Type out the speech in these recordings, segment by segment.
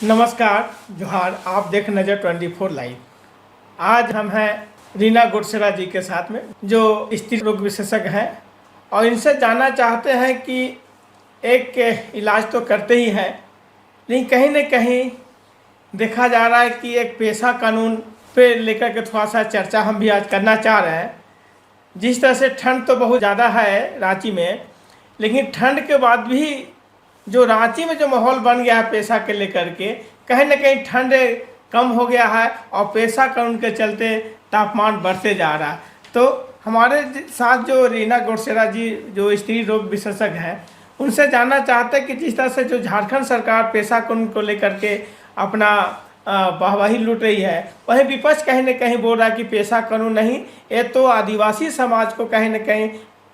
नमस्कार जोहार। आप देख नज़र 24 लाइव। आज हम हैं रीना गुरसेरा जी के साथ में, जो स्त्री रोग विशेषज्ञ हैं, और इनसे जानना चाहते हैं कि एक इलाज तो करते ही हैं, लेकिन कहीं न कहीं देखा जा रहा है कि एक पेशा कानून पे लेकर के थोड़ा सा चर्चा हम भी आज करना चाह रहे हैं। जिस तरह से ठंड तो बहुत ज़्यादा है रांची में, लेकिन ठंड के बाद भी जो रांची में जो माहौल बन गया है पेशा के लेकर के, कहीं ना कहीं ठंड कम हो गया है और पेशा कानून के चलते तापमान बढ़ते जा रहा है। तो हमारे साथ जो रीना गुरसेरा जी जो स्त्री रोग विशेषज्ञ हैं, उनसे जानना चाहते हैं कि जिस तरह से जो झारखंड सरकार पेशा कानून को लेकर के अपना वाहवाही लूट रही है, वहीं विपक्ष कहीं ना कहीं बोल रहा है कि पेशा कानून नहीं, ये तो आदिवासी समाज को कहीं ना कहीं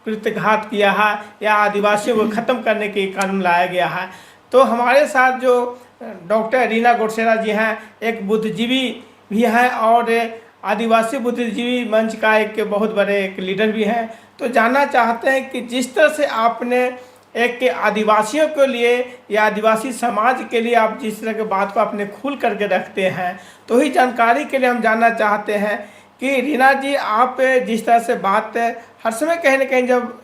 कृतघात किया है या आदिवासियों को ख़त्म करने के कानून लाया गया है। तो हमारे साथ जो डॉक्टर रीना गुरसेरा जी हैं, एक बुद्धिजीवी भी हैं और आदिवासी बुद्धिजीवी मंच का एक बहुत बड़े एक लीडर भी हैं। तो जानना चाहते हैं कि जिस तरह से आपने एक आदिवासियों के लिए या आदिवासी समाज के लिए आप जिस तरह की बात को अपने खुल करके रखते हैं, तो ही जानकारी के लिए हम जानना चाहते हैं कि रीना जी आप जिस तरह से बात हर समय कहीं ना कहीं जब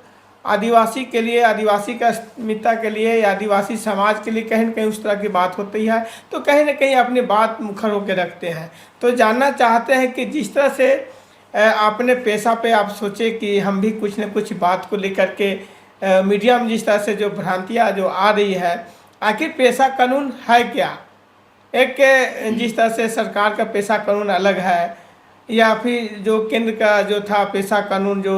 आदिवासी के लिए, आदिवासी का अस्मिता के लिए या आदिवासी समाज के लिए कहीं ना कहीं उस तरह की बात होती है, तो कहीं ना कहीं अपनी बात मुखर होकर रखते हैं। तो जानना चाहते हैं कि जिस तरह से आपने पेशा पे आप सोचे कि हम भी कुछ न कुछ बात को लेकर के मीडिया में जिस तरह से जो भ्रांतियाँ जो आ रही है, आखिर पेशा कानून है क्या? एक जिस तरह से सरकार का पेशा कानून अलग है, या फिर जो केंद्र का जो था पेशा कानून जो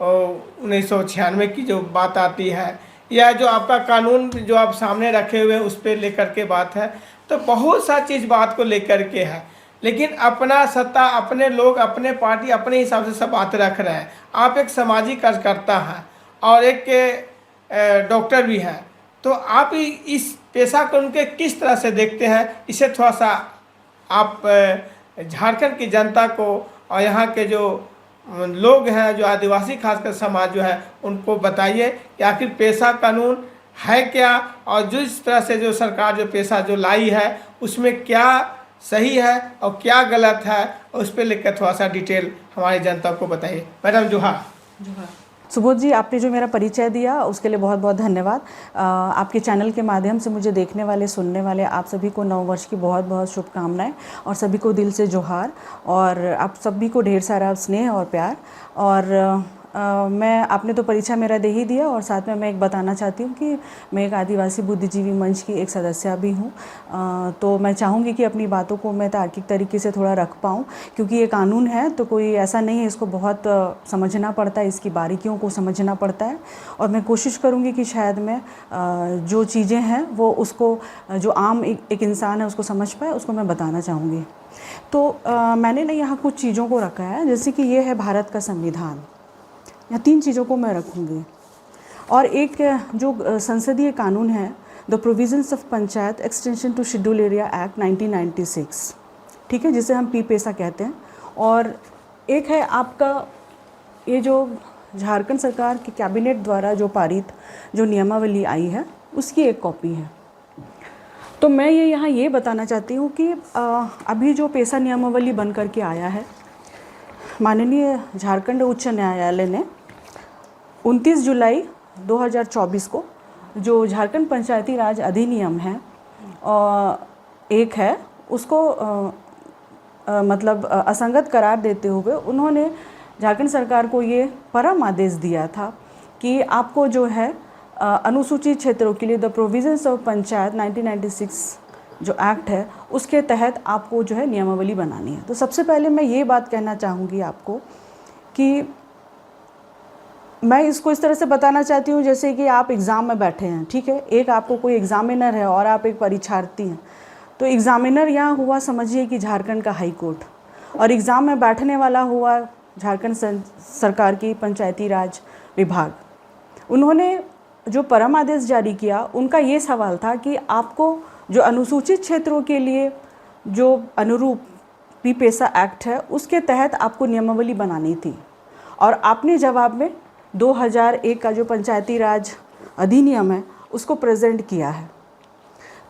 1996 की जो बात आती है, या जो आपका कानून जो आप सामने रखे हुए हैं उस पर लेकर के बात है। तो बहुत सा चीज़ बात को लेकर के है, लेकिन अपना सत्ता, अपने लोग, अपने पार्टी अपने हिसाब से सब बात रख रहे हैं। आप एक सामाजिक कार्यकर्ता हैं और एक डॉक्टर भी हैं, तो आप इस पेशा कानून के किस तरह से देखते हैं? इसे थोड़ा सा आप झारखंड की जनता को और यहाँ के जो लोग हैं, जो आदिवासी खासकर समाज जो है, उनको बताइए कि आखिर पेशा कानून है क्या, और जिस तरह से जो सरकार जो पेशा जो लाई है उसमें क्या सही है और क्या गलत है, और उस पर लेकर थोड़ा सा डिटेल हमारी जनता को बताइए। मैडम जोहार। सुबोध जी, आपने जो मेरा परिचय दिया उसके लिए बहुत बहुत धन्यवाद। आपके चैनल के माध्यम से मुझे देखने वाले, सुनने वाले आप सभी को नव वर्ष की बहुत बहुत शुभकामनाएं, और सभी को दिल से जोहार, और आप सभी को ढेर सारा स्नेह और प्यार। और मैं, आपने तो परिचय मेरा दे ही दिया, और साथ में मैं एक बताना चाहती हूँ कि मैं एक आदिवासी बुद्धिजीवी मंच की एक सदस्य भी हूँ। तो मैं चाहूँगी कि अपनी बातों को मैं तार्किक तरीके से थोड़ा रख पाऊँ, क्योंकि ये कानून है तो कोई ऐसा नहीं है, इसको बहुत समझना पड़ता है, इसकी बारीकियों को समझना पड़ता है। और मैं कोशिश करूँगी कि शायद मैं जो चीज़ें हैं वो उसको, जो आम एक इंसान है उसको समझ पाए, उसको मैं बताना चाहूँगी। तो मैंने ना यहाँ कुछ चीज़ों को रखा है, जैसे कि ये है भारत का संविधान, या 3 चीज़ों को मैं रखूँगी, और एक जो संसदीय कानून है, the provisions of panchayat extension to scheduled area act 1996, ठीक है, जिसे हम पी पेशा कहते हैं। और एक है आपका ये जो झारखंड सरकार की कैबिनेट द्वारा जो पारित जो नियमावली आई है, उसकी एक कॉपी है। तो मैं यहाँ ये बताना चाहती हूँ कि अभी जो पेशा नियमावली बन कर के आया है, माननीय झारखंड उच्च न्यायालय ने 29 जुलाई 2024 को जो झारखंड पंचायती राज अधिनियम है एक है, उसको मतलब असंगत करार देते हुए उन्होंने झारखंड सरकार को ये परम आदेश दिया था कि आपको जो है अनुसूचित क्षेत्रों के लिए द प्रोविजंस ऑफ पंचायत 1996 जो एक्ट है उसके तहत आपको जो है नियमावली बनानी है। तो सबसे पहले मैं ये बात कहना चाहूँगी आपको कि मैं इसको इस तरह से बताना चाहती हूँ जैसे कि आप एग्ज़ाम में बैठे हैं, ठीक है, एक आपको कोई एग्ज़ामिनर है और आप एक परीक्षार्थी हैं। तो एग्ज़ामिनर यहाँ हुआ, समझिए कि झारखंड का हाई कोर्ट, और एग्ज़ाम में बैठने वाला हुआ झारखंड सरकार की पंचायती राज विभाग। उन्होंने जो परम आदेश जारी किया, उनका ये सवाल था कि आपको जो अनुसूचित क्षेत्रों के लिए जो अनुरूप पी पेशा एक्ट है उसके तहत आपको नियमावली बनानी थी, और आपने जवाब में 2001 का जो पंचायती राज अधिनियम है उसको प्रेजेंट किया है।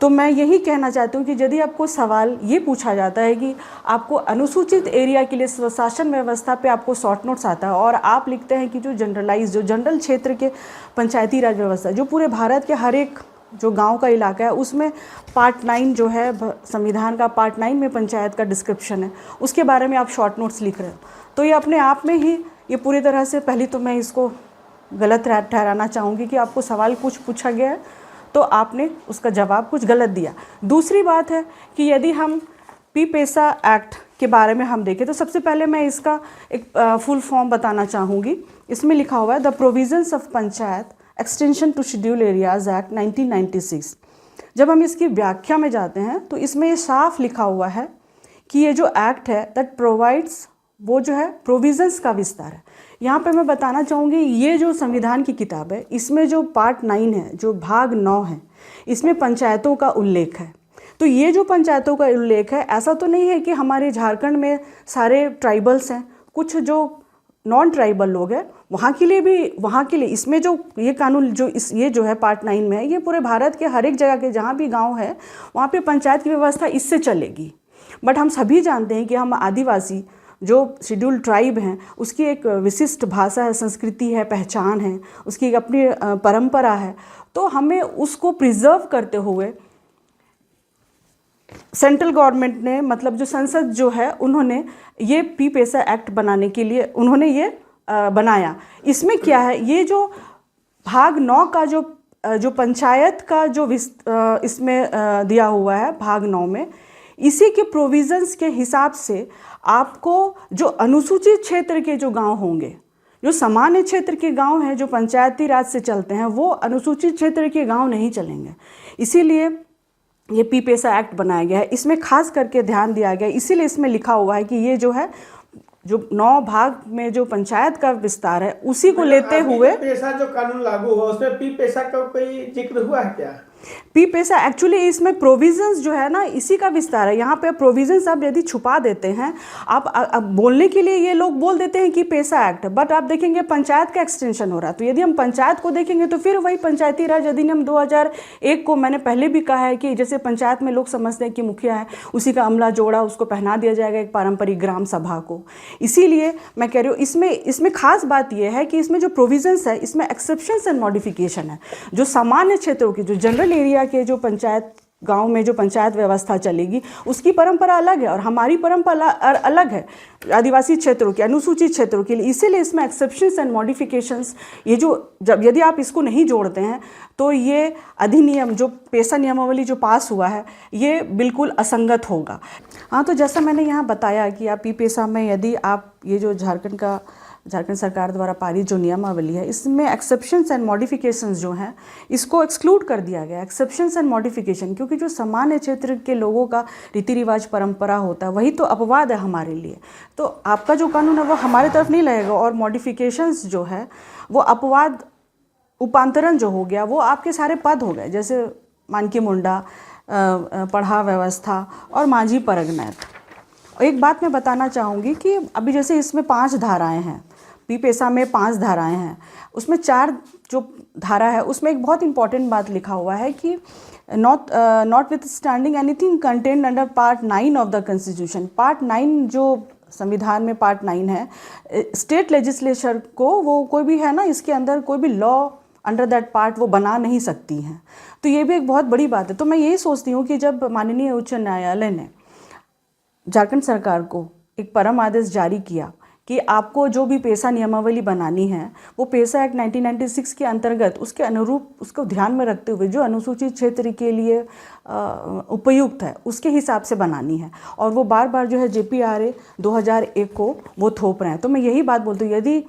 तो मैं यही कहना चाहती हूँ कि यदि आपको सवाल ये पूछा जाता है कि आपको अनुसूचित एरिया के लिए स्वशासन व्यवस्था पे आपको शॉर्ट नोट्स आता है और आप लिखते हैं कि जो जनरल क्षेत्र के पंचायती राज व्यवस्था जो पूरे भारत के हर एक जो गांव का इलाका है उसमें पार्ट 9 जो है संविधान का पार्ट 9 में पंचायत का डिस्क्रिप्शन है, उसके बारे में आप शॉर्ट नोट्स लिख रहे हो, तो ये अपने आप में ही ये पूरी तरह से पहली तो मैं इसको गलत ठहराना चाहूँगी कि आपको सवाल कुछ पूछा गया है तो आपने उसका जवाब कुछ गलत दिया। दूसरी बात है कि यदि हम पी पेसा एक्ट के बारे में हम देखें तो सबसे पहले मैं इसका एक फुल फॉर्म बताना चाहूँगी। इसमें लिखा हुआ है the provisions of panchayat extension to scheduled areas act 1996। जब हम इसकी व्याख्या में जाते हैं तो इसमें ये साफ लिखा हुआ है कि ये जो एक्ट है दैट प्रोवाइड्स वो जो है प्रोविजंस का विस्तार है। यहाँ पे मैं बताना चाहूँगी ये जो संविधान की किताब है इसमें जो पार्ट 9 है जो भाग 9 है इसमें पंचायतों का उल्लेख है। तो ये जो पंचायतों का उल्लेख है ऐसा तो नहीं है कि हमारे झारखंड में सारे ट्राइबल्स हैं, कुछ जो नॉन ट्राइबल लोग हैं वहाँ के लिए इसमें जो ये कानून जो ये जो है पार्ट 9 में है ये पूरे भारत के हर एक जगह के जहाँ भी गाँव है वहाँ पे पंचायत की व्यवस्था इससे चलेगी। बट हम सभी जानते हैं कि हम आदिवासी जो शेड्यूल ट्राइब हैं उसकी एक विशिष्ट भाषा है, संस्कृति है, पहचान है, उसकी एक अपनी परंपरा है, तो हमें उसको प्रिजर्व करते हुए सेंट्रल गवर्नमेंट ने मतलब जो संसद जो है उन्होंने ये पी पेसा एक्ट बनाने के लिए उन्होंने ये बनाया। इसमें क्या है ये जो भाग 9 का जो पंचायत का जो इसमें दिया हुआ है भाग 9 में इसी के प्रोविज़न्स के हिसाब से आपको जो अनुसूचित क्षेत्र के जो गांव होंगे, जो सामान्य क्षेत्र के गांव हैं जो पंचायती राज से चलते हैं वो अनुसूचित क्षेत्र के गांव नहीं चलेंगे। इसीलिए ये पी पेसा एक्ट बनाया गया है, इसमें खास करके ध्यान दिया गया है। इसीलिए इसमें लिखा हुआ है कि ये जो है जो 9 भाग में जो पंचायत का विस्तार है उसी को लेते हुए पेशा जो कानून लागू हुआ उसमें पी पेशा का कोई जिक्र हुआ है क्या? पी पेसा एक्चुअली इसमें प्रोविजंस जो है ना इसी का विस्तार है। यहाँ पे प्रोविजंस आप यदि छुपा देते हैं आप बोलने के लिए ये लोग बोल देते हैं कि पेसा एक्ट, बट आप देखेंगे पंचायत का एक्सटेंशन हो रहा है। तो यदि हम पंचायत को देखेंगे तो फिर वही पंचायती राज अधिनियम 2001 को मैंने पहले भी कहा है कि जैसे पंचायत में लोग समझते हैं कि मुखिया है उसी का अमला जोड़ा उसको पहना दिया जाएगा एक पारंपरिक ग्राम सभा को। इसीलिए मैं कह रही हूँ इसमें खास बात यह है कि इसमें जो प्रोविजंस है इसमें एक्सेप्शंस एंड मॉडिफिकेशन है। जो सामान्य क्षेत्रों की जो जनरल एरिया के जो पंचायत गांव में जो पंचायत व्यवस्था चलेगी उसकी परंपरा अलग है और हमारी परंपरा अलग है आदिवासी क्षेत्रों के अनुसूचित क्षेत्रों के लिए। इसीलिए इसमें एक्सेप्शंस एंड मॉडिफिकेशंस ये जो जब यदि आप इसको नहीं जोड़ते हैं तो ये अधिनियम जो पेशा नियमावली जो पास हुआ है ये बिल्कुल असंगत होगा। हाँ, तो जैसा मैंने यहाँ बताया कि आप पी पेशा में यदि आप ये जो झारखंड सरकार द्वारा पारित जो नियमावली है इसमें एक्सेप्शंस एंड मॉडिफिकेशंस जो हैं इसको एक्सक्लूड कर दिया गया। एक्सेप्शंस एंड मॉडिफिकेशन क्योंकि जो सामान्य क्षेत्र के लोगों का रीति रिवाज परंपरा होता है वही तो अपवाद है हमारे लिए। तो आपका जो कानून है वो हमारे तरफ नहीं लगेगा और मॉडिफिकेशंस जो है वो अपवाद उपांतरण जो हो गया वो आपके सारे पद हो गए, जैसे मानकी मुंडा, पढ़ा व्यवस्था और माझी परगनैत। एक बात मैं बताना चाहूँगी कि अभी जैसे इसमें 5 धाराएं हैं, पी पेशा में 5 धाराएं हैं, उसमें 4 जो धारा है उसमें एक बहुत इंपॉर्टेंट बात लिखा हुआ है कि not with standing anything contained under part 9 of the constitution. Part 9 जो संविधान में पार्ट 9 है, स्टेट लेजिस्लेचर को वो कोई भी है ना इसके अंदर कोई भी लॉ अंडर दैट पार्ट वो बना नहीं सकती हैं। तो ये भी एक बहुत बड़ी बात है। तो मैं यही सोचती हूँ कि जब माननीय उच्च न्यायालय ने झारखंड सरकार को एक परम आदेश जारी किया कि आपको जो भी पेशा नियमावली बनानी है वो पेशा एक्ट 1996 के अंतर्गत उसके अनुरूप उसको ध्यान में रखते हुए जो अनुसूचित क्षेत्र के लिए उपयुक्त है उसके हिसाब से बनानी है, और वो बार बार जो है JPRA 2001 को वो थोप रहे हैं। तो मैं यही बात बोलती हूँ, यदि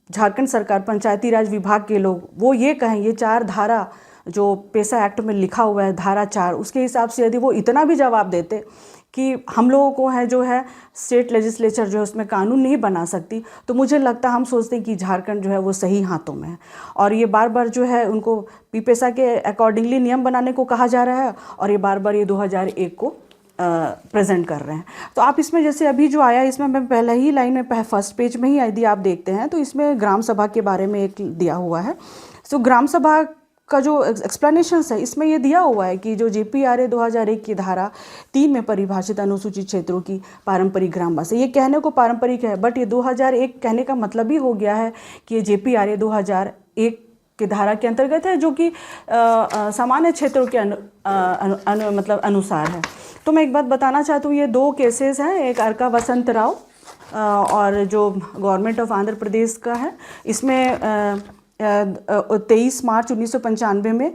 झारखंड सरकार पंचायती राज विभाग के लोग वो ये कहें ये 4 धारा जो पेशा एक्ट में लिखा हुआ है धारा 4 उसके हिसाब से यदि वो इतना भी जवाब देते कि हम लोगों को है जो है स्टेट लेजिस्लेचर जो है उसमें कानून नहीं बना सकती, तो मुझे लगता हम सोचते हैं कि झारखंड जो है वो सही हाथों में है। और ये बार बार जो है उनको पी पेशा के अकॉर्डिंगली नियम बनाने को कहा जा रहा है और ये बार बार ये 2001 को प्रेजेंट कर रहे हैं। तो आप इसमें जैसे अभी जो आया इसमें मैं पहले ही लाइन में फर्स्ट पेज में ही यदि आप देखते हैं तो इसमें ग्राम सभा के बारे में एक दिया हुआ है। तो ग्राम सभा का जो एक्सप्लेनेशन है इसमें ये दिया हुआ है कि जो JPRA 2001 की धारा 3 में परिभाषित अनुसूचित क्षेत्रों की पारंपरिक ग्रामवासी, ये कहने को पारंपरिक है बट ये 2001 कहने का मतलब ही हो गया है कि ये JPRA 2001 की धारा के अंतर्गत है, जो कि सामान्य क्षेत्रों के मतलब अनुसार है। तो मैं एक बात बताना चाहती हूँ, ये 2 केसेस हैं, एक अर्का वसंत राव और जो गवर्नमेंट ऑफ आंध्र प्रदेश का है, इसमें 23 मार्च 1995 में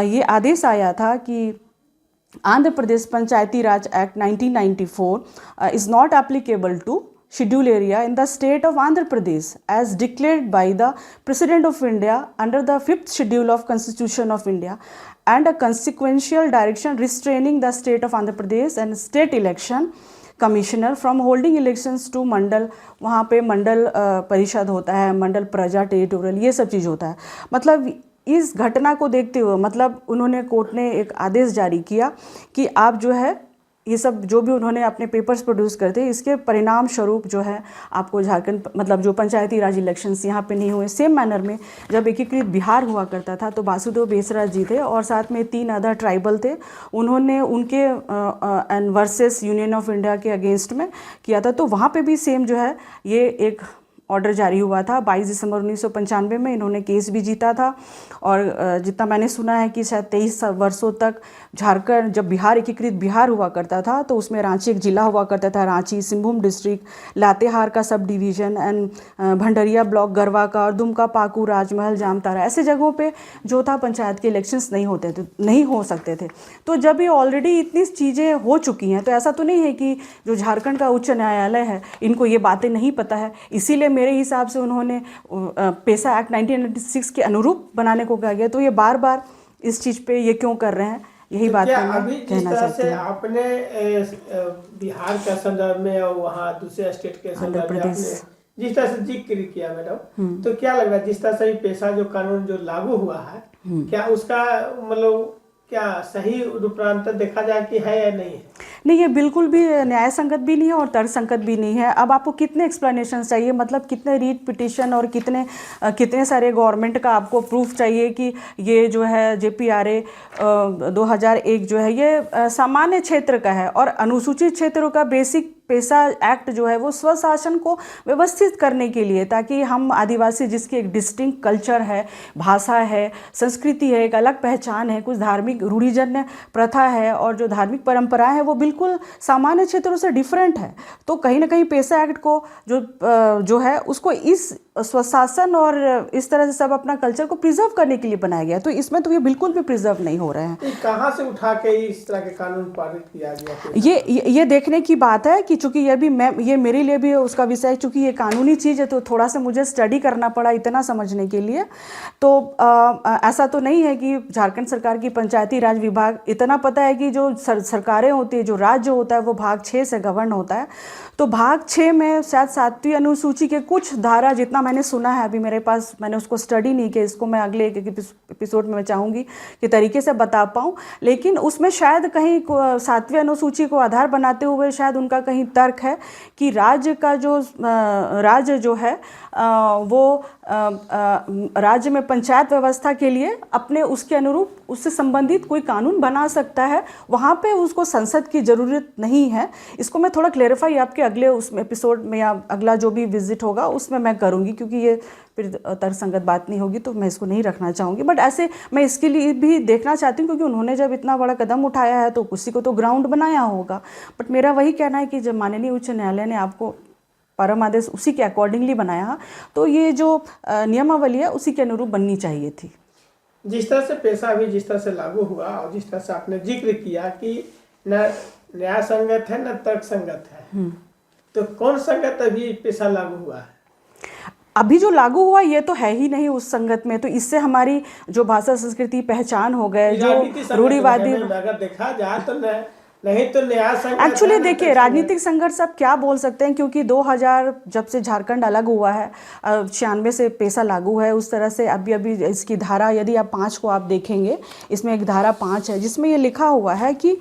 ये आदेश आया था कि Andhra Pradesh Panchayati Raj act 1994 is not applicable to schedule area in the state of Andhra Pradesh as declared by the President of India under the 5th schedule of Constitution of India, and a consequential direction restraining the state of Andhra Pradesh and state election commissioner from holding elections to मंडल, वहाँ पे मंडल परिषद होता है, मंडल प्रजा territorial, ये सब चीज़ होता है। मतलब इस घटना को देखते हुए मतलब उन्होंने कोर्ट ने एक आदेश जारी किया कि आप जो है ये सब जो भी उन्होंने अपने पेपर्स प्रोड्यूस करते, इसके परिणाम स्वरूप जो है आपको झारखंड मतलब जो पंचायती राज इलेक्शंस यहाँ पे नहीं हुए। सेम मैनर में जब एकीकृत बिहार हुआ करता था तो वासुदेव बेसरा जी थे और साथ में 3 अदर ट्राइबल थे, उन्होंने उनके and versus union of India के अगेंस्ट में किया था। तो वहाँ पे भी सेम जो है ये एक ऑर्डर जारी हुआ था 22 दिसंबर 1995 में। इन्होंने केस भी जीता था और जितना मैंने सुना है कि शायद 23 वर्षों तक झारखंड, जब बिहार एकीकृत बिहार हुआ करता था तो उसमें रांची एक जिला हुआ करता था, रांची, सिंहभूम डिस्ट्रिक्ट, लातेहार का sub division and Bhandaria block, Garwa का और दुमका, पाकू, राजमहल, जामतारा, ऐसे जगहों पे जो था पंचायत के इलेक्शंस नहीं हो सकते थे। तो जब ये ऑलरेडी इतनी चीज़ें हो चुकी हैं तो ऐसा तो नहीं है कि जो झारखंड का उच्च न्यायालय है इनको ये बातें नहीं पता है, इसीलिए मेरे हिसाब से उन्होंने पेसा एक्ट 1996 के अनुरूप बनाने को कहा गया। तो ये बार बार इस चीज़ पे ये क्यों कर रहे हैं, यही बात मैं कहना चाहती हूँ। आपने बिहार का संदर्भ में और वहाँ दूसरे स्टेट के संदर्भ में आपने जिस तरह से जिक्र किया मैडम, तो क्या लग रहा है जिस तरह से पेशा जो कानून जो लागू हुआ है, क्या उसका मतलब क्या सही रूपांतर देखा जाए कि है या नहीं है? नहीं, ये बिल्कुल भी न्याय संगत भी नहीं है और तर्कसंगत भी नहीं है। अब आपको कितने एक्सप्लेनेशन चाहिए, मतलब कितने रीट पिटिशन और कितने सारे गवर्नमेंट का आपको प्रूफ चाहिए कि ये जो है JPRA 2001 जो है ये सामान्य क्षेत्र का है और अनुसूचित क्षेत्रों का बेसिक पेशा एक्ट जो है वो स्वशासन को व्यवस्थित करने के लिए, ताकि हम आदिवासी जिसकी एक डिस्टिंक्ट कल्चर है, भाषा है, संस्कृति है, एक अलग पहचान है, कुछ धार्मिक रूढ़िजन्य प्रथा है और जो धार्मिक परंपराएं हैं वो बिल्कुल सामान्य क्षेत्रों से डिफरेंट है। तो कहीं ना कहीं पेशा एक्ट को जो है उसको इस स्वशासन और इस तरह से सब अपना कल्चर को प्रिजर्व करने के लिए बनाया गया। तो इसमें तो ये बिल्कुल भी प्रिजर्व नहीं हो रहे हैं। कहाँ से उठा के इस तरह के कानून पारित किया गया? ये देखने की बात है कि चूंकि ये मेरे लिए भी उसका विषय है, चूंकि ये कानूनी चीज़ है तो थोड़ा सा मुझे स्टडी करना पड़ा इतना समझने के लिए। तो ऐसा तो नहीं है कि झारखंड सरकार की पंचायती राज विभाग, इतना पता है कि जो सरकारें होती है, जो राज्य होता है वो भाग 6 से गवर्न होता है। तो भाग 6 में शायद 7वीं अनुसूची के कुछ धारा, जितना मैंने सुना है, अभी मेरे पास मैंने उसको स्टडी नहीं किया, इसको मैं अगले एक एपिसोड में मैं चाहूँगी कि तरीके से बता पाऊँ, लेकिन उसमें शायद कहीं 7वीं अनुसूची को आधार बनाते हुए शायद उनका कहीं तर्क है कि राज्य जो है वो राज्य में पंचायत व्यवस्था के लिए अपने उसके अनुरूप उससे संबंधित कोई कानून बना सकता है, वहाँ पे उसको संसद की ज़रूरत नहीं है। इसको मैं थोड़ा क्लेरिफाई आपके अगले उस एपिसोड में या अगला जो भी विजिट होगा उसमें मैं करूँगी, क्योंकि ये फिर तर्कसंगत बात नहीं होगी तो मैं इसको नहीं रखना चाहूँगी। बट ऐसे मैं इसके लिए भी देखना चाहती हूँ क्योंकि उन्होंने जब इतना बड़ा कदम उठाया है तो किसी को तो ग्राउंड बनाया होगा। बट मेरा वही कहना है कि जब माननीय उच्च न्यायालय ने आपको परम आदेश उसी के अकॉर्डिंगली बनाया तो ये जो नियमावली है उसी के अनुरूप बननी चाहिए थी। जिस तरह से पेशा भी जिस तरह से लागू हुआ और जिस तरह से आपने जिक्र किया कि न न्याय संगत है न तर्क संगत है, तो कौन संगत अभी पेशा लागू हुआ है? अभी जो लागू हुआ ये तो है ही नहीं उस संगत में, तो इससे हमारी जो भाषा संस्कृति पहचान हो गए, जो रूढ़िवादी, अगर देखा जाए तो नहीं तो न्याय संघ एक्चुअली देखिए, राजनीतिक संघर्ष आप क्या बोल सकते हैं, क्योंकि 2000 जब से झारखंड अलग हुआ है, 96 से पेशा लागू है, उस तरह से अभी अभी इसकी धारा, यदि आप 5 को आप देखेंगे, इसमें एक धारा 5 है जिसमें ये लिखा हुआ है कि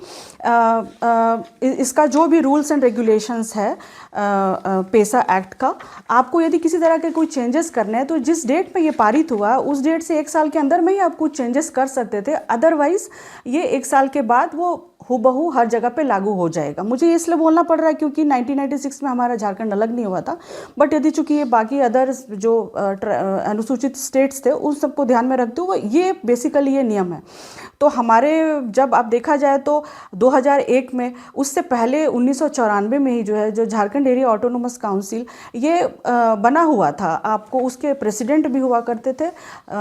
इसका जो भी रूल्स एंड रेगुलेशंस है पेशा एक्ट का, आपको यदि किसी तरह के कोई चेंजेस करने हैं तो जिस डेट पे ये पारित हुआ उस डेट से 1 साल के अंदर में ही आप कुछ चेंजेस कर सकते थे। अदरवाइज ये 1 साल के बाद वो हूबहू हर जगह पे लागू हो जाएगा। मुझे इसलिए बोलना पड़ रहा है क्योंकि 1996 में हमारा झारखंड अलग नहीं हुआ था, बट यदि चूंकि ये बाकी अदर्स जो अनुसूचित स्टेट्स थे उन सबको ध्यान में रखते हुए ये बेसिकली ये नियम है। तो हमारे जब आप देखा जाए तो 2001 में, उससे पहले 1994 में ही जो है, जो झारखंड एरिया ऑटोनोमस काउंसिल ये बना हुआ था, आपको उसके प्रेसिडेंट भी हुआ करते थे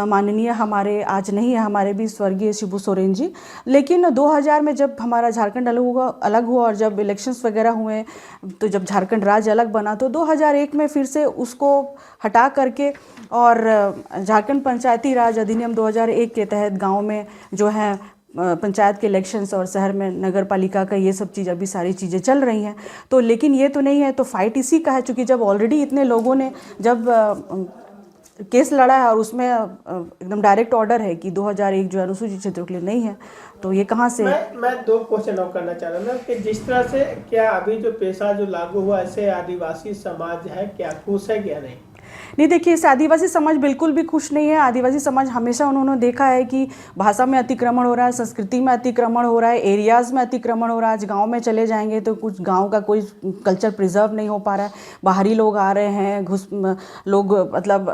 माननीय हमारे, आज नहीं है हमारे भी, स्वर्गीय शिबू सोरेन जी। लेकिन 2000 में जब हमारा झारखंड अलग हुआ और जब इलेक्शंस वगैरह हुए, तो जब झारखंड राज्य अलग बना तो 2001 में फिर से उसको हटा करके और झारखंड पंचायती राज अधिनियम 2001 के तहत गांव में जो है पंचायत के इलेक्शंस और शहर में नगर पालिका का ये सब चीज़, अभी सारी चीज़ें चल रही हैं। तो लेकिन ये तो नहीं है, तो फाइट इसी का है, चूँकि जब ऑलरेडी इतने लोगों ने जब केस लड़ा है और उसमें एकदम डायरेक्ट ऑर्डर है कि 2001 जो अनुसूचित क्षेत्रों के लिए नहीं है, तो ये कहाँ से। मैं 2 क्वेश्चन और करना चाह रहा हूँ कि जिस तरह से क्या अभी जो पेशा जो लागू हुआ, ऐसे आदिवासी समाज है क्या खुश है क्या नहीं? नहीं, देखिए, इस आदिवासी समाज बिल्कुल भी खुश नहीं है। आदिवासी समाज हमेशा उन्होंने देखा है कि भाषा में अतिक्रमण हो रहा है, संस्कृति में अतिक्रमण हो रहा है, एरियाज़ में अतिक्रमण हो रहा है। आज गांव में चले जाएंगे तो कुछ गांव का कोई कल्चर प्रिजर्व नहीं हो पा रहा है, बाहरी लोग आ रहे हैं, लोग मतलब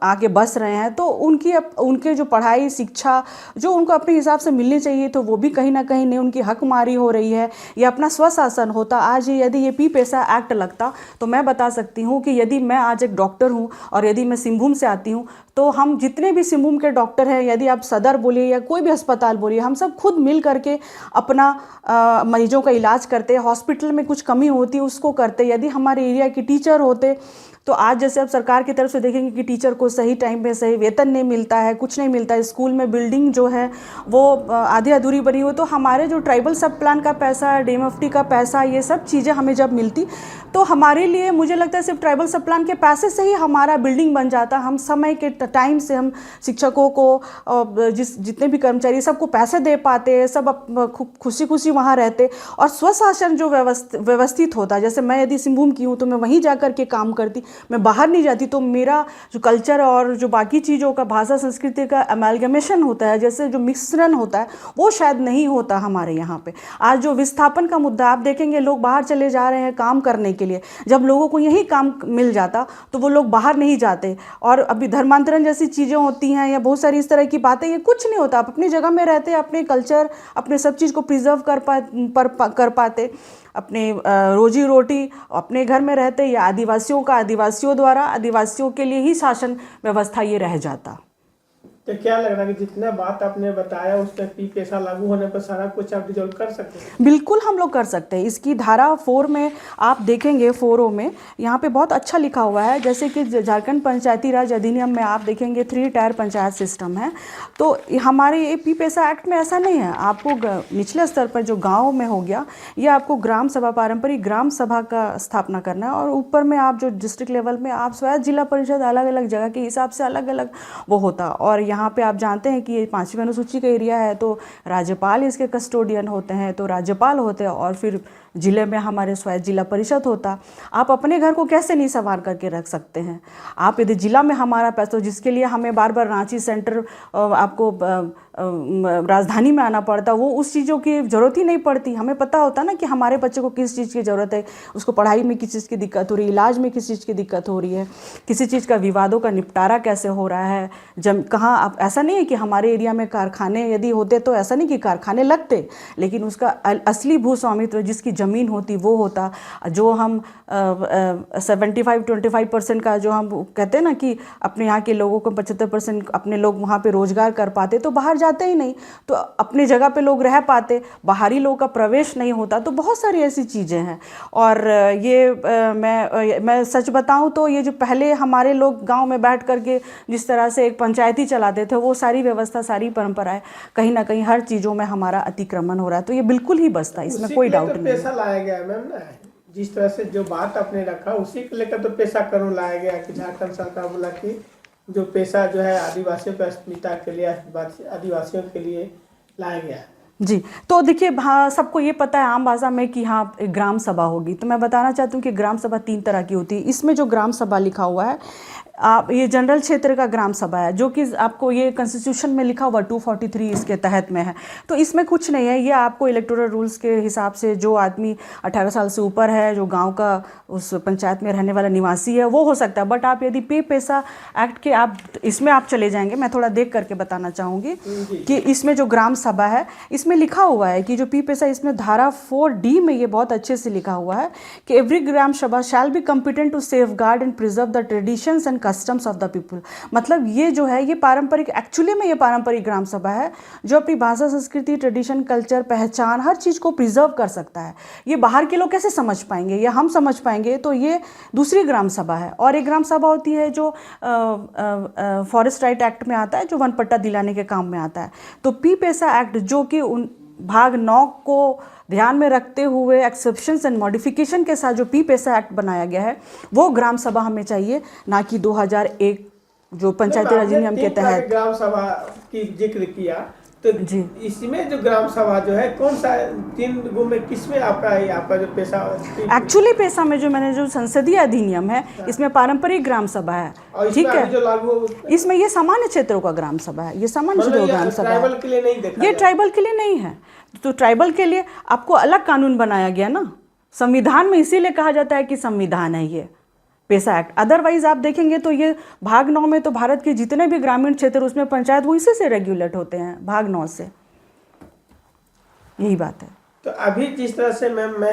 आके बस रहे हैं, तो उनके जो पढ़ाई शिक्षा जो उनको अपने हिसाब से मिलनी चाहिए तो वो भी कहीं ना कहीं नहीं, उनकी हकमारी हो रही है। या अपना स्वशासन होता, आज यदि ये पी पेशा एक्ट लगता तो मैं बता सकती हूँ कि यदि मैं आज एक डॉक्टर हूँ और यदि मैं सिंहभूम से आती हूँ तो हम जितने भी सिंहभूम के डॉक्टर हैं, यदि आप सदर बोलिए या कोई भी अस्पताल बोलिए, हम सब खुद मिल करके अपना मरीजों का इलाज करते। हॉस्पिटल में कुछ कमी होती है उसको करते। यदि हमारे एरिया के टीचर होते तो आज जैसे अब सरकार की तरफ से देखेंगे कि टीचर को सही टाइम पे सही वेतन नहीं मिलता है, कुछ नहीं मिलता है, स्कूल में बिल्डिंग जो है वो आधी अधूरी बनी हो, तो हमारे जो ट्राइबल सब प्लान का पैसा, डीएमएफटी का पैसा, ये सब चीज़ें हमें जब मिलती तो हमारे लिए मुझे लगता है सिर्फ ट्राइबल सब प्लान के पैसे से ही हमारा बिल्डिंग बन जाता। हम समय के टाइम से हम शिक्षकों को जितने भी कर्मचारी सबको पैसे दे पाते, सब खुशी खुशी वहाँ रहते और स्वशासन जो व्यवस्थित होता। जैसे मैं यदि सिंहभूम की हूँ तो मैं वहीं जा कर के काम करती, मैं बाहर नहीं जाती, तो मेरा जो कल्चर और जो बाकी चीज़ों का भाषा संस्कृति का अमेलगमेशन होता है, जैसे जो मिश्रण होता है, वो शायद नहीं होता हमारे यहाँ पे। आज जो विस्थापन का मुद्दा आप देखेंगे, लोग बाहर चले जा रहे हैं काम करने के लिए, जब लोगों को यही काम मिल जाता तो वो लोग बाहर नहीं जाते। और अभी धर्मांतरण जैसी चीज़ें होती हैं या बहुत सारी इस तरह की बातें, ये कुछ नहीं होता। आप अपनी जगह में रहते, अपने कल्चर, अपने सब चीज़ को प्रिजर्व कर पाते, अपने रोजी रोटी अपने घर में रहते, या आदिवासियों का आदिवासियों द्वारा आदिवासियों के लिए ही शासन व्यवस्था ये रह जाता। तो क्या लग रहा है कि जितना बात आपने बताया उसमें पी पेशा लागू होने पर सारा कुछ आप रिजॉल्व कर सकते हैं? बिल्कुल हम लोग कर सकते हैं। इसकी धारा 4 में आप देखेंगे, 4 में यहाँ पे बहुत अच्छा लिखा हुआ है, जैसे कि झारखंड पंचायती राज अधिनियम में आप देखेंगे 3 टायर पंचायत सिस्टम है। तो हमारे ये पी पेशा एक्ट में ऐसा नहीं है। आपको निचले स्तर पर जो गाँव में हो गया, या आपको ग्राम सभा, पारंपरिक ग्राम सभा का स्थापना करना है, और ऊपर में आप जो डिस्ट्रिक्ट लेवल में आप स्वायत्त जिला परिषद, अलग अलग जगह के हिसाब से अलग अलग वो होता। और यहाँ पे आप जानते हैं कि ये 5वीं अनुसूची का एरिया है, तो राज्यपाल इसके कस्टोडियन होते हैं, तो राज्यपाल होते हैं, और फिर जिले में हमारे स्वायत्त जिला परिषद होता। आप अपने घर को कैसे नहीं संवार करके रख सकते हैं? आप यदि जिला में हमारा पैसा, जिसके लिए हमें बार बार रांची सेंटर आपको राजधानी में आना पड़ता, वो उस चीज़ों की ज़रूरत ही नहीं पड़ती। हमें पता होता ना कि हमारे बच्चे को किस चीज़ की ज़रूरत है, उसको पढ़ाई में किस चीज़ की दिक्कत हो रही है, इलाज में किस चीज़ की दिक्कत हो रही है, किसी चीज़ का विवादों का निपटारा कैसे हो रहा है। कहाँ आप, ऐसा नहीं है कि हमारे एरिया में कारखाने यदि होते तो ऐसा नहीं कि कारखाने लगते, लेकिन उसका असली भू स्वामित्व जिसकी ज़मीन होती वो होता। जो हम 75-25% का जो हम कहते हैं ना कि अपने यहाँ के लोगों को 75% अपने लोग वहाँ पे रोजगार कर पाते, तो बाहर जाते ही नहीं, तो अपने जगह पे लोग रह पाते, बाहरी लोगों का प्रवेश नहीं होता। तो बहुत सारी ऐसी चीज़ें हैं। और ये मैं सच बताऊं तो ये जो पहले हमारे लोग गांव में बैठ करके जिस तरह से एक पंचायती चलाते थे, वो सारी व्यवस्था, सारी परंपराएं कहीं ना कहीं हर चीज़ों में हमारा अतिक्रमण हो रहा है। तो ये बिल्कुल ही बसता है, इसमें कोई डाउट तो नहीं पैसा लाया गया मैम ना, जिस तरह से जो बात आपने रखा उसी को लेकर तो पैसा कानून लाया गया कि झारखंड सरकार बोला कि जो पैसा जो है आदिवासियों की अस्मिता के लिए, आदिवासियों के लिए लाया गया। जी, तो देखिए, हाँ, सबको ये पता है आम भाषा में कि हाँ एक ग्राम सभा होगी। तो मैं बताना चाहती हूँ कि ग्राम सभा 3 तरह की होती है। इसमें जो ग्राम सभा लिखा हुआ है, आप ये जनरल क्षेत्र का ग्राम सभा है, जो कि आपको ये कॉन्स्टिट्यूशन में लिखा हुआ 243 इसके तहत में है। तो इसमें कुछ नहीं है, ये आपको इलेक्टोरल रूल्स के हिसाब से जो आदमी 18 साल से ऊपर है, जो गांव का उस पंचायत में रहने वाला निवासी है, वो हो सकता है। बट आप यदि पे पैसा एक्ट के आप इसमें आप चले जाएंगे, मैं थोड़ा देख करके बताना चाहूँगी कि इसमें जो ग्राम सभा है, इसमें लिखा हुआ है कि जो पी पैसा, इसमें धारा 4D में ये बहुत अच्छे से लिखा हुआ है कि every gram sabha shall be competent to safeguard and preserve the traditions and customs of the people. मतलब ये जो है, ये पारंपरिक, एक्चुअली में ये पारंपरिक ग्राम सभा है जो अपनी भाषा, संस्कृति, ट्रेडिशन, कल्चर, पहचान, हर चीज़ को प्रिजर्व कर सकता है। ये बाहर के लोग कैसे समझ पाएंगे या हम समझ पाएंगे? तो ये दूसरी ग्राम सभा है। और एक ग्राम सभा होती है जो फॉरेस्ट राइट एक्ट में आता है, जो वन पट्टा दिलाने के काम में आता है। तो पी पैसा एक्ट, जो कि उन भाग 9 को ध्यान में रखते हुए एक्सेप्शंस एंड मॉडिफिकेशन के साथ जो पी पैसा एक्ट बनाया गया है, वो ग्राम सभा हमें चाहिए, ना कि 2001 जो पंचायती राज अधिनियम के तहत ग्राम सभा की जिक्र किया। तो जी, इसमें जो ग्राम सभा जो है, कौन सा 3 गो में किसमें आपका जो पैसा? एक्चुअली पैसा में जो मैंने जो संसदीय अधिनियम है, इसमें पारंपरिक ग्राम सभा है, ठीक है। जो लागू इसमें ये सामान्य क्षेत्रों का ग्राम सभा है, ये सामान्य क्षेत्रों का ग्राम सभा है, ट्राइबल के लिए नहीं देखा, ये ट्राइबल के लिए नहीं है। तो ट्राइबल के लिए आपको अलग कानून बनाया गया ना, संविधान में, इसीलिए कहा जाता है कि संविधान है ये पैसा एक्ट। अदरवाइज आप देखेंगे तो ये भाग 9 में तो भारत के जितने भी ग्रामीण क्षेत्र, उसमें पंचायत वो इसी से रेगुलेट होते हैं, भाग 9 से। यही बात है। तो अभी जिस तरह से मैम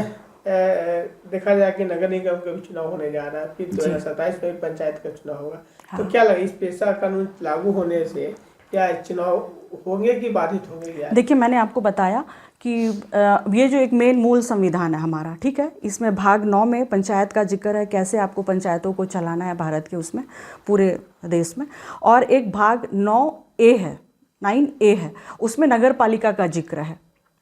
देखा जाए कि नगर निगम का भी चुनाव होने जा रहा है, फिर 2027 में पंचायत का चुनाव होगा। हाँ। तो क्या लगा, इस पैसा कानून लागू होने से क्या चुनाव होंगे कि बाधित होंगे? देखिए, मैंने आपको बताया कि ये जो एक मेन मूल संविधान है हमारा, ठीक है, इसमें भाग 9 में पंचायत का जिक्र है, कैसे आपको पंचायतों को चलाना है भारत के, उसमें पूरे देश में। और एक भाग 9A है, 9A है, उसमें नगर पालिका का जिक्र है,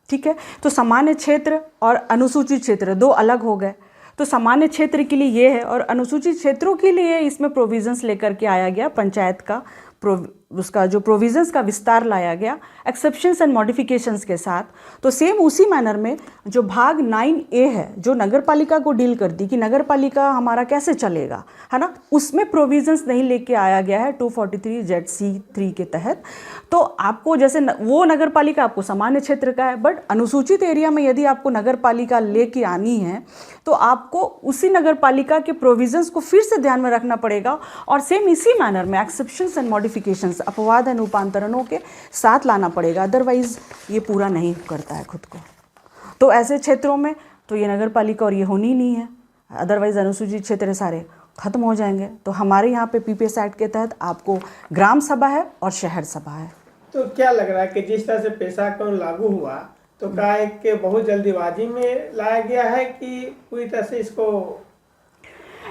ठीक है। तो सामान्य क्षेत्र और अनुसूचित क्षेत्र 2 अलग हो गए। तो सामान्य क्षेत्र के लिए ये है, और अनुसूचित क्षेत्रों के लिए इसमें प्रोविजंस लेकर के आया गया, पंचायत का उसका जो प्रोविजंस का विस्तार लाया गया एक्सेप्शंस एंड मॉडिफिकेशंस के साथ। तो सेम उसी मैनर में जो भाग 9A है, जो नगर पालिका को डील करती कि नगर पालिका हमारा कैसे चलेगा, है ना, उसमें प्रोविजंस नहीं लेके आया गया है 243ZC3 के तहत। तो आपको जैसे वो नगर पालिका आपको सामान्य क्षेत्र का है, बट अनुसूचित एरिया में यदि आपको नगर पालिका लेके आनी है तो आपको उसी नगर पालिका के प्रोविजंस को फिर से ध्यान में रखना पड़ेगा, और सेम इसी मैनर में एक्सेप्शंस एंड मॉडिफिकेशंस, अपवाद एंड रूपांतरणों के साथ लाना पड़ेगा। अदरवाइज ये पूरा नहीं करता है खुद को। तो ऐसे क्षेत्रों में तो ये नगर पालिका और ये होनी ही नहीं है, अदरवाइज अनुसूचित क्षेत्र सारे खत्म हो जाएंगे। तो हमारे यहाँ पे पीपीएस एक्ट के तहत आपको ग्राम सभा है और शहर सभा है। तो क्या लग रहा है कि जिस तरह से पैसा कानून लागू हुआ, तो क्या है कि बहुत जल्दीबाजी में लाया गया है कि पूरी तरह से इसको?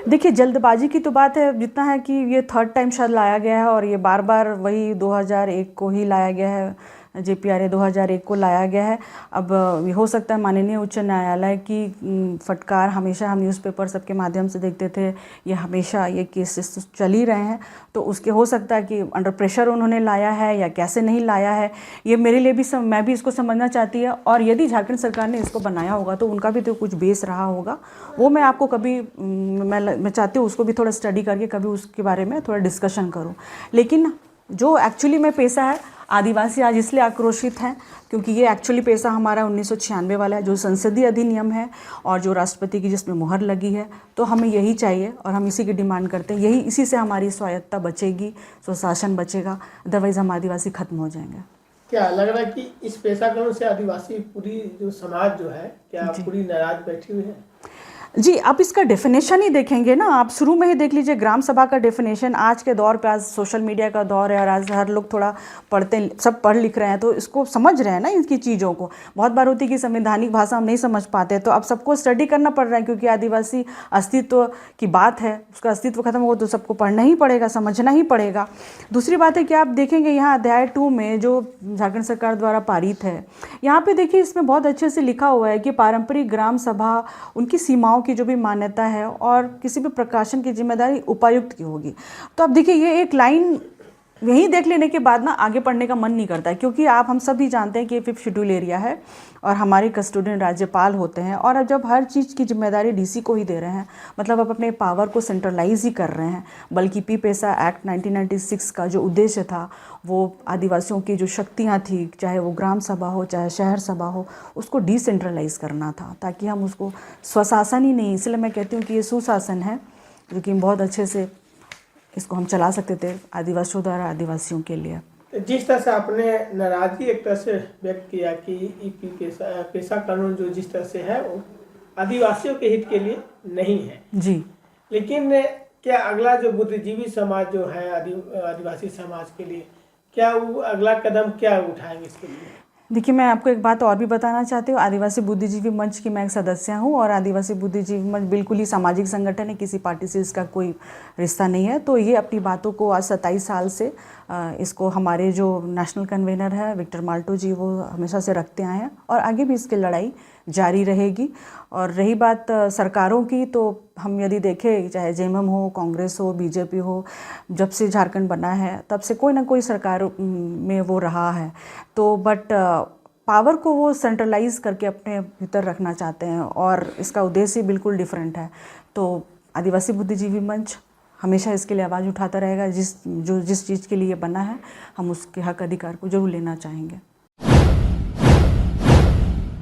देखिए, जल्दबाजी की तो बात है, जितना है कि ये 3rd टाइम शायद लाया गया है, और ये बार बार वही 2001 को ही लाया गया है, JPRA 2001 को लाया गया है। अब हो सकता है माननीय उच्च न्यायालय की फटकार, हमेशा हम न्यूज़पेपर सबके माध्यम से देखते थे, ये हमेशा ये केसेस चल ही रहे हैं, तो उसके हो सकता है कि अंडर प्रेशर उन्होंने लाया है या कैसे नहीं लाया है, ये मेरे लिए भी मैं भी इसको समझना चाहती है। और यदि झारखंड सरकार ने इसको बनाया होगा तो उनका भी तो कुछ बेस रहा होगा, वो मैं आपको कभी मैं चाहती हूँ उसको भी थोड़ा स्टडी करके कभी उसके बारे में थोड़ा डिस्कशन करूँ। लेकिन जो एक्चुअली में पैसा है, आदिवासी आज इसलिए आक्रोशित हैं क्योंकि ये एक्चुअली पैसा हमारा 1996 वाला है, जो संसदीय अधिनियम है और जो राष्ट्रपति की जिसमें मुहर लगी है। तो हमें यही चाहिए और हम इसी की डिमांड करते हैं, यही इसी से हमारी स्वायत्ता बचेगी, स्वशासन बचेगा, अदरवाइज हम आदिवासी खत्म हो जाएंगे। क्या लग रहा है कि इस पैसा कानून से आदिवासी पूरी जो समाज जो है, क्या पूरी नाराज बैठी हुई है? जी, आप इसका डेफिनेशन ही देखेंगे ना, आप शुरू में ही देख लीजिए ग्राम सभा का डेफिनेशन। आज के दौर पे, आज सोशल मीडिया का दौर है और आज हर लोग थोड़ा पढ़ते, सब पढ़ लिख रहे हैं, तो इसको समझ रहे हैं ना, इनकी चीज़ों को। बहुत बार होती है कि संवैधानिक भाषा हम नहीं समझ पाते, तो अब सबको स्टडी करना पड़ रहा है, क्योंकि आदिवासी अस्तित्व की बात है, उसका अस्तित्व खत्म हो तो सबको पढ़ना ही पड़ेगा, समझना ही पड़ेगा। दूसरी बात है कि आप देखेंगे यहाँ अध्याय 2 में जो झारखंड सरकार द्वारा पारित है, यहाँ पे देखिए इसमें बहुत अच्छे से लिखा हुआ है कि पारंपरिक ग्राम सभा, उनकी सीमाओं की जो भी मान्यता है और किसी भी प्रकाशन की जिम्मेदारी उपायुक्त की होगी। तो अब देखिए ये एक लाइन यहीं देख लेने के बाद ना आगे पढ़ने का मन नहीं करता है, क्योंकि आप हम सब भी जानते हैं कि ये 5th शेड्यूल एरिया है और हमारे कस्टोडियन राज्यपाल होते हैं, और अब जब हर चीज़ की जिम्मेदारी डीसी को ही दे रहे हैं, मतलब अब अपने पावर को सेंट्रलाइज ही कर रहे हैं। बल्कि पी पेसा एक्ट 1996 का जो उद्देश्य था, वो आदिवासियों की जो शक्तियाँ थी, चाहे वो ग्राम सभा हो चाहे शहर सभा हो, उसको डिसेंट्रलाइज करना था, ताकि हम उसको स्वशासन ही नहीं, इसलिए मैं कहती हूँ कि ये सुशासन है, लेकिन बहुत अच्छे से इसको हम चला सकते थे आदिवासियों द्वारा आदिवासियों के लिए। जिस तरह से आपने नाराजगी एक तरह से व्यक्त किया कि ईपी पेशा कानून जो जिस तरह से है वो आदिवासियों के हित के लिए नहीं है जी, लेकिन क्या अगला जो बुद्धिजीवी समाज जो है आदिवासी समाज के लिए, क्या वो अगला कदम क्या उठाएंगे इसके लिए? देखिए मैं आपको एक बात और भी बताना चाहती हूँ। आदिवासी बुद्धिजीवी मंच की मैं एक सदस्य हूँ, और आदिवासी बुद्धिजीवी मंच बिल्कुल ही सामाजिक संगठन है, किसी पार्टी से इसका कोई रिश्ता नहीं है। तो ये अपनी बातों को आज 27 साल से इसको हमारे जो नेशनल कन्वेनर है विक्टर माल्टो जी, वो हमेशा से रखते आए हैं, और आगे भी इसकी लड़ाई जारी रहेगी। और रही बात सरकारों की, तो हम यदि देखें, चाहे जेएमएम हो, कांग्रेस हो, बीजेपी हो, जब से झारखंड बना है तब से कोई ना कोई सरकार में वो रहा है, तो बट पावर को वो सेंट्रलाइज करके अपने भीतर रखना चाहते हैं, और इसका उद्देश्य बिल्कुल डिफरेंट है। तो आदिवासी बुद्धिजीवी मंच हमेशा इसके लिए आवाज़ उठाता रहेगा। जिस चीज़ के लिए बना है, हम उसके हक अधिकार को जरूर लेना चाहेंगे।